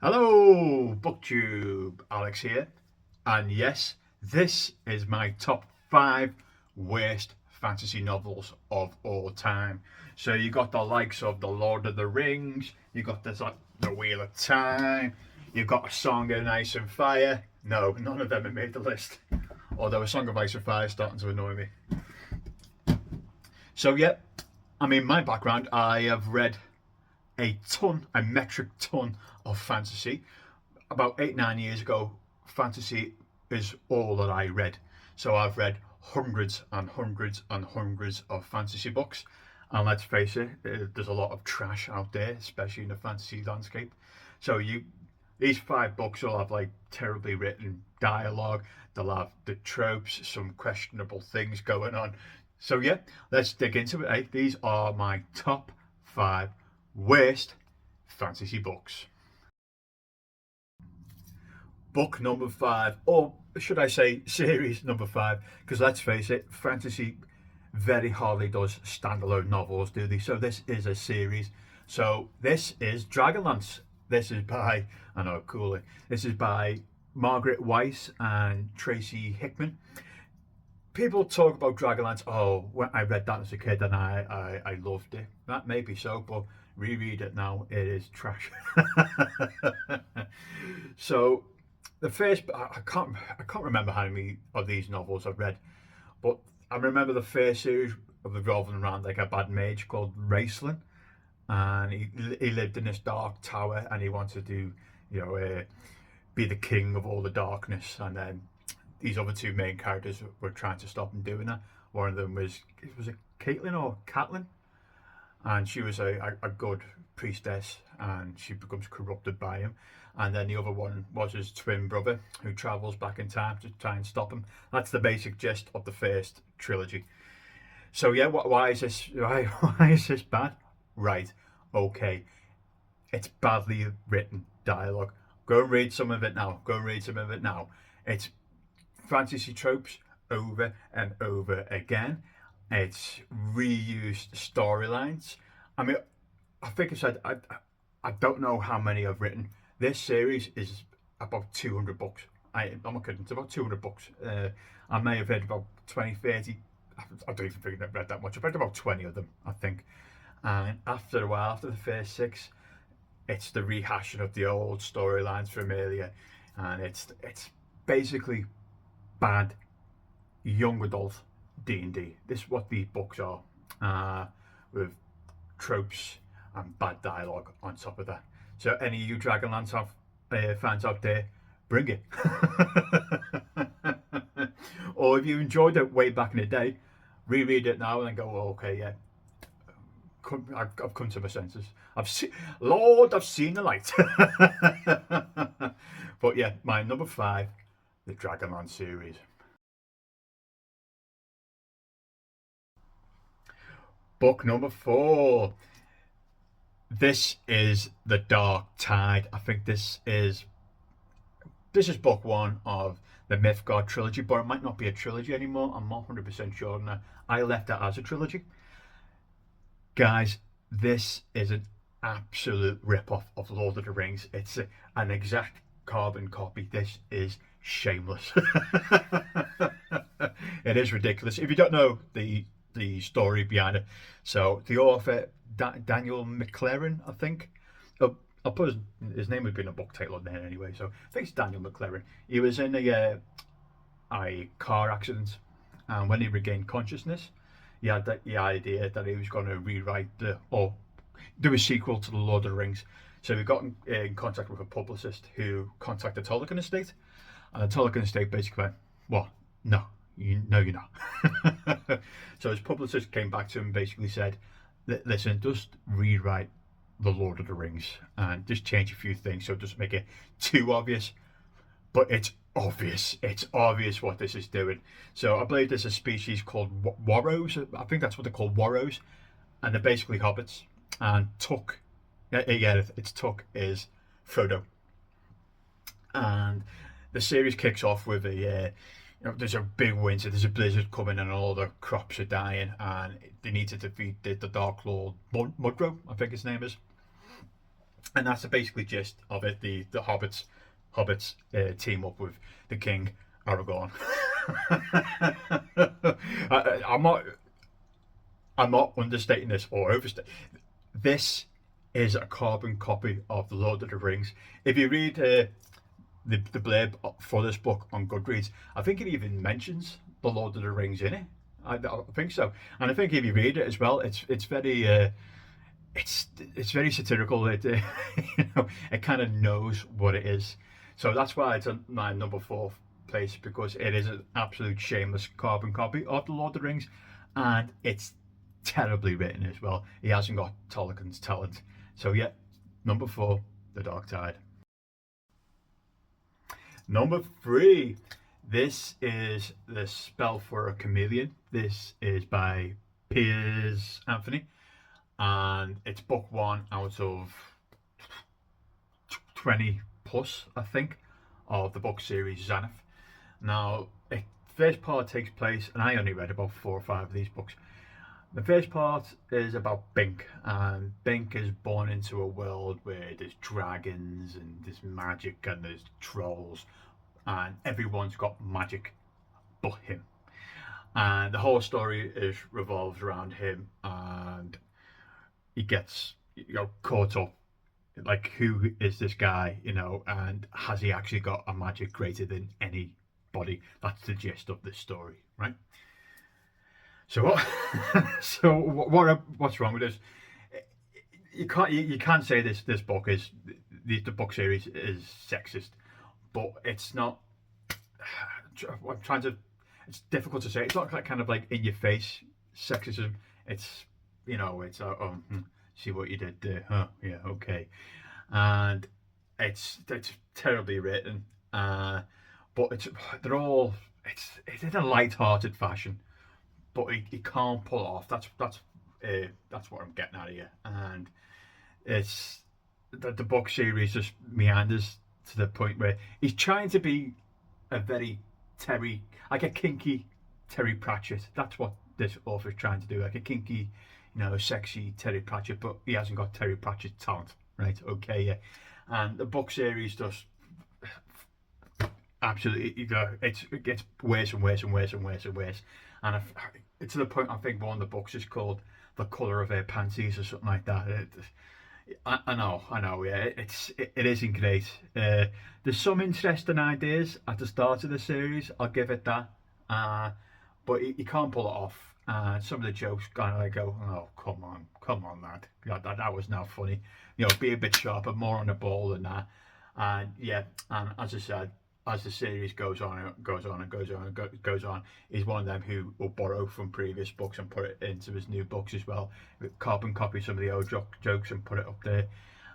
Hello, BookTube. Alex here. And yes, this is my top 5 worst fantasy novels of all time. So you got the likes of The Lord of the Rings, you got this like The Wheel of Time, you got A Song of Ice and Fire. No, none of them have made the list. Although A Song of Ice and Fire is starting to annoy me. So yeah, I mean my background, I have read a metric ton of fantasy. About 8, 9 years ago, fantasy is all that I read. So I've read hundreds and hundreds and hundreds of fantasy books. And let's face it, there's a lot of trash out there, especially in the fantasy landscape. So these 5 books will have like terribly written dialogue. They'll have the tropes, some questionable things going on. So yeah, let's dig into it. These are my top 5 worst fantasy books. Book number 5, or should I say series number 5, because let's face it, fantasy very hardly does standalone novels, do they? So this is a series. So this is Dragonlance. This is by, I know, cool. This is by Margaret Weiss and Tracy Hickman. People talk about Dragonlance. Oh, when I read that as a kid and I loved it. That may be so, but reread it now, it is trash. So the first, I can't remember how many of these novels I've read, but I remember the first series of revolving around like a bad mage called Raceland, and he lived in this dark tower and he wanted to, be the king of all the darkness, and then these other 2 main characters were trying to stop him doing that. One of them was it Caitlin or Catelyn? And she was a good priestess, and she becomes corrupted by him. And then the other one was his twin brother, who travels back in time to try and stop him. That's the basic gist of the first trilogy. So yeah, why is this why is this bad? Right, okay, it's badly written dialogue. Go and read some of it now. Go and read some of it now. It's fantasy tropes over and over again. It's reused storylines. I mean, I think I said I don't know how many I've written. This series is about 200 books. I'm not kidding. It's about 200 books. I may have read about 20, 30. I don't even think I've read that much. I've read about 20 of them, I think. And after a while, after the first 6, it's the rehashing of the old storylines from earlier, and it's basically bad young adult D&D. This is what these books are, with tropes and bad dialogue on top of that. So any of you Dragonlance fans out there, bring it. Or if you enjoyed it way back in the day, reread it now and then go, oh, okay, yeah, I've come to my senses. Lord, I've seen the light. But yeah, my number 5, the Dragonlance series. Book number 4. This is The Dark Tide. I think this is book 1 of the Mythgard trilogy, but it might not be a trilogy anymore. I'm not 100% sure on that. I left it as a trilogy. Guys, this is an absolute rip-off of Lord of the Rings. It's an exact carbon copy. This is shameless. It is ridiculous. If you don't know the story behind it, so the author Daniel McLaren, I think. I'll put his name would be in a book title on there anyway. So I think it's Daniel McLaren. He was in a car accident, and when he regained consciousness, he had the idea that he was going to rewrite or do a sequel to the Lord of the Rings. So he got in contact with a publicist who contacted Tolkien Estate, and the Tolkien Estate basically went, "What? No, no, you're not." So his publicist came back to him and basically said, "Listen, just rewrite the Lord of the Rings and just change a few things so it doesn't make it too obvious." But it's obvious. It's obvious what this is doing. So I believe there's a species called warrows. I think that's what they're called, warrows, and they're basically hobbits. And Tuck, yeah, it's Tuck is Frodo. And the series kicks off with there's a big winter, there's a blizzard coming, and all the crops are dying, and they need to defeat the Dark Lord Mudro, I think his name is. and that's the basically gist of it. The hobbits team up with the king Aragorn. I'm not understating this or overstating. This is a carbon copy of the Lord of the Rings. If you read the blurb for this book on Goodreads, I think it even mentions the Lord of the Rings in it. I think so, and I think if you read it as well, it's very it's very satirical. It it kind of knows what it is, so that's why it's on my number 4 place, because it is an absolute shameless carbon copy of the Lord of the Rings, and it's terribly written as well. He hasn't got Tolkien's talent. So yeah, number 4, The Dark Tide. Number 3, this is The Spell for a Chameleon. This is by Piers Anthony, and it's book 1 out of 20 plus, I think, of the book series Xanath. Now, the first part takes place, and I only read about 4 or 5 of these books. The first part is about Bink, and Bink is born into a world where there's dragons and there's magic and there's trolls, and everyone's got magic but him. And the whole story revolves around him, and he gets caught up. Like, who is this guy, and has he actually got a magic greater than anybody? That's the gist of this story, right? So what? What's wrong with this? You can't say this book is the book series is sexist, but it's not. I'm trying to. It's difficult to say. It's not that kind of like in your face sexism. It's see what you did there. Huh? Yeah, okay. And it's terribly written. But they're all it's in a light-hearted fashion, but he can't pull it off. That's what I'm getting at here. And it's the book series just meanders to the point where he's trying to be a very like a kinky Terry Pratchett. That's what this author's trying to do, like a kinky, sexy Terry Pratchett, but he hasn't got Terry Pratchett's talent, right? Okay, yeah. And the book series just absolutely, it gets worse and worse and worse and worse and worse. And it's to the point, I think one of the books is called "The Colour of Her Panties" or something like that. I know, yeah, it isn't great. There's some interesting ideas at the start of the series, I'll give it that, but you can't pull it off. Some of the jokes kind of like go, oh, come on, lad, that was not funny. Be a bit sharper, more on the ball than that. And yeah, and as I said, as the series goes on and goes on and goes on and goes on, he's one of them who will borrow from previous books and put it into his new books as well. Carbon copy some of the old jokes and put it up there,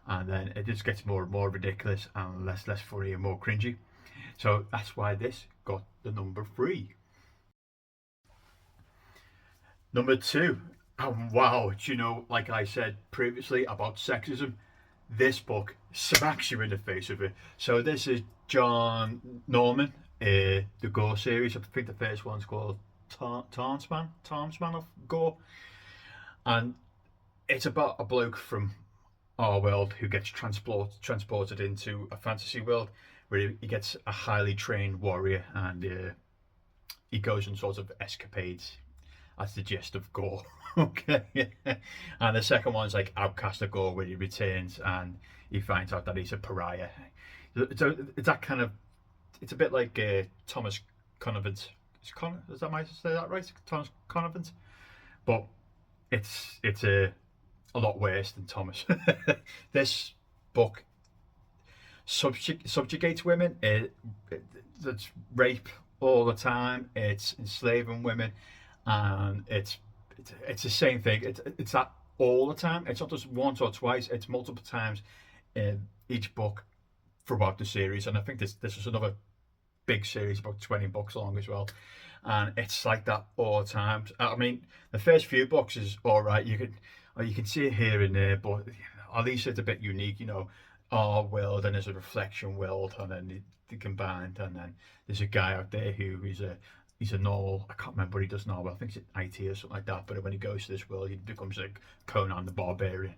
and then it just gets more and more ridiculous and less funny and more cringy. So that's why this got the number 3. Number 2. Wow, like I said previously about sexism, this book smacks you in the face with it. So this is John Norman, the Gore series. I think the first one's called Tarnsman of Gore, and it's about a bloke from our world who gets transported into a fantasy world where he gets a highly trained warrior, and he goes on sort of escapades. That's the gist of Gore. Okay. And the second one's like Outcast of Gore, where he returns and he finds out that he's a pariah. So it's that kind of. It's a bit like Thomas Conivant. Is that, might I say that right? Thomas Conivant, but it's a lot worse than Thomas. This book subjugates women. It's rape all the time. It's enslaving women, and it's the same thing. It's that all the time. It's not just once or twice. It's multiple times in each book throughout the series. And I think this is another big series, about 20 books long as well. And it's like that all the time. I mean, the first few books is all right. You can see it here and there, but at least it's a bit unique. Our world and there's a reflection world, and then they combined. And then there's a guy out there who is he's a normal. I can't remember what he does now, but I think it's IT or something like that. But when he goes to this world, he becomes like Conan the Barbarian.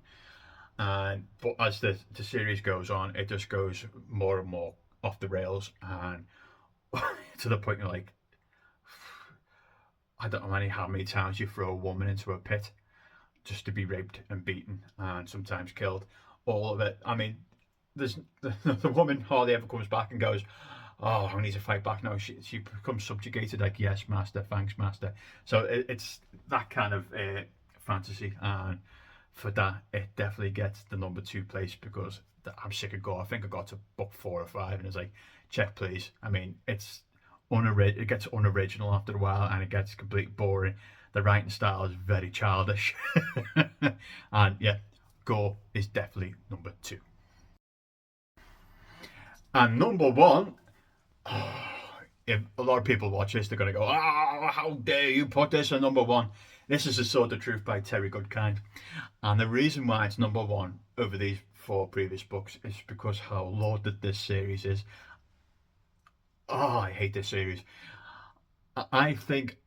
And but as the series goes on, it just goes more and more off the rails, and to the point you're like, I don't know how many times you throw a woman into a pit just to be raped and beaten and sometimes killed. All of it. I mean, there's the woman hardly ever comes back and goes, "Oh, I need to fight back now." She becomes subjugated, like, "Yes, master, thanks, master." So it's that kind of fantasy, and for that, it definitely gets the number 2 place because I'm sick of Gore. I think I got to book 4 or 5, and it's like, check please. I mean, it gets unoriginal after a while, and it gets completely boring. The writing style is very childish, and yeah, Gore is definitely number 2. And number 1, if a lot of people watch this, they're going to go, "Oh, how dare you put this at number 1?" This is The Sword of Truth by Terry Goodkind. And the reason why it's number 1 over these 4 previous books is because how lauded this series is. Oh, I hate this series. I think,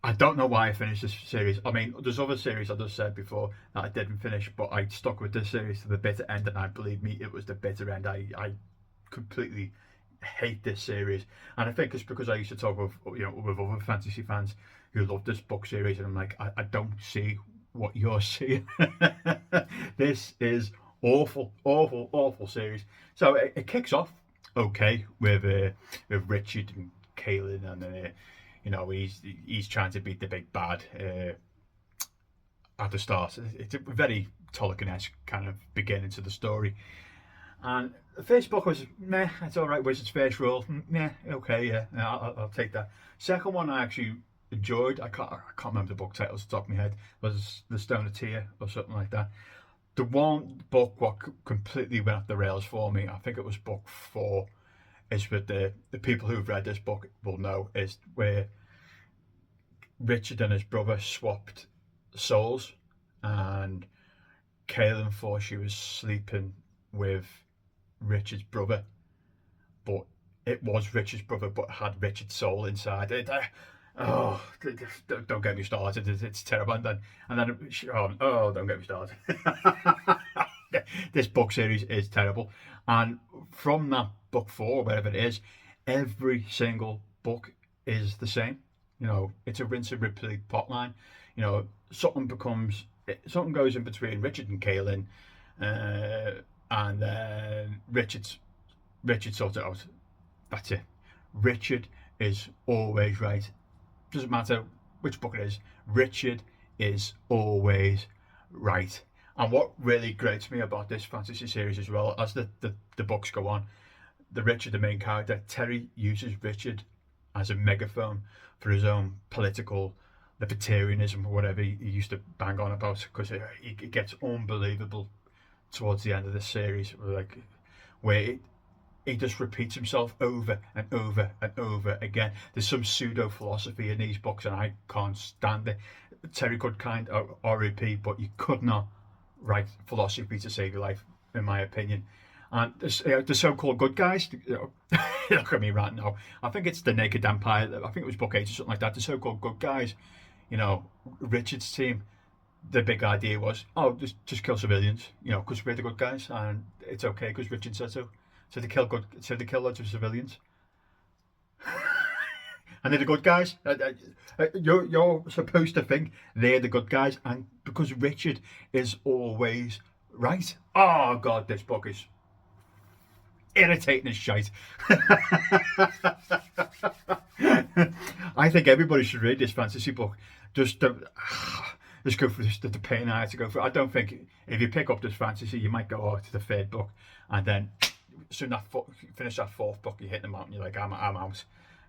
I don't know why I finished this series. I mean, there's other series I just said before that I didn't finish, but I stuck with this series to the bitter end, and I believe me, it was the bitter end. I completely hate this series, and I think it's because I used to talk with with other fantasy fans who love this book series, and I'm like, I don't see what you're seeing. This is awful, awful, awful series. So it kicks off okay with Richard and Kaelin, and he's trying to beat the big bad at the start. It's a very Tolkien-esque kind of beginning to the story. And the first book was meh, it's all right. Wizard's First Rule, meh, okay, yeah, I'll take that. Second one I actually enjoyed. I can't remember the book titles off the top of my head. It was The Stone of Tear or something like that. The one book what completely went off the rails for me, I think it was book 4, is with the people who've read this book will know, is where Richard and his brother swapped souls, and Kaelin thought she was sleeping with Richard's brother, but it was Richard's brother, but had Richard's soul inside it. Oh, don't get me started. It's terrible. And then don't get me started. This book series is terrible. And from that book 4, wherever it is, every single book is the same. It's a rinse and repeat plotline. Something goes in between Richard and Kaelin, and then Richard sorts it out. That's it. Richard is always right. Doesn't matter which book it is. Richard is always right. And what really grates me about this fantasy series as well, as the books go on, the main character, Terry uses Richard as a megaphone for his own political libertarianism or whatever he used to bang on about, because it gets unbelievable towards the end of the series, like where he just repeats himself over and over and over again. There's some pseudo philosophy in these books, and I can't stand it. Terry Goodkind, R.I.P., but you could not write philosophy to save your life, in my opinion. And the so-called good guys, look at me right now. I think it's the Naked Empire. I think it was book 8 or something like that. The so-called good guys, Richard's team. The big idea was, just kill civilians, because we're the good guys, and it's okay because Richard said so. So they kill loads of civilians, and they're the good guys. You're supposed to think they're the good guys, and because Richard is always right. Oh God, this book is irritating as shite. I think everybody should read this fantasy book. Just go for the pain I had to go through. I don't think if you pick up this fantasy, you might go to the 3rd book, and then soon finish that 4th book, you hit the mountain, you're like, I'm out.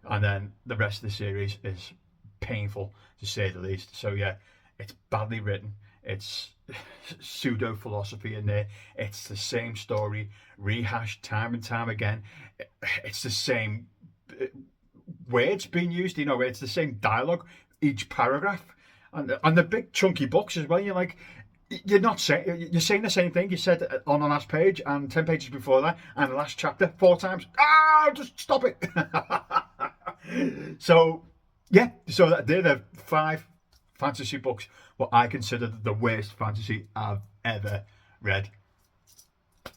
And then the rest of the series is painful, to say the least. So yeah, it's badly written. It's pseudo philosophy in there. It's the same story rehashed time and time again. It's the same words being used. It's the same dialogue each paragraph, and the big chunky books as well. You're like, you're saying the same thing you said on the last page and 10 pages before that and the last chapter 4 times. Just stop it. So yeah, so they're the 5 fantasy books what I consider the worst fantasy I've ever read.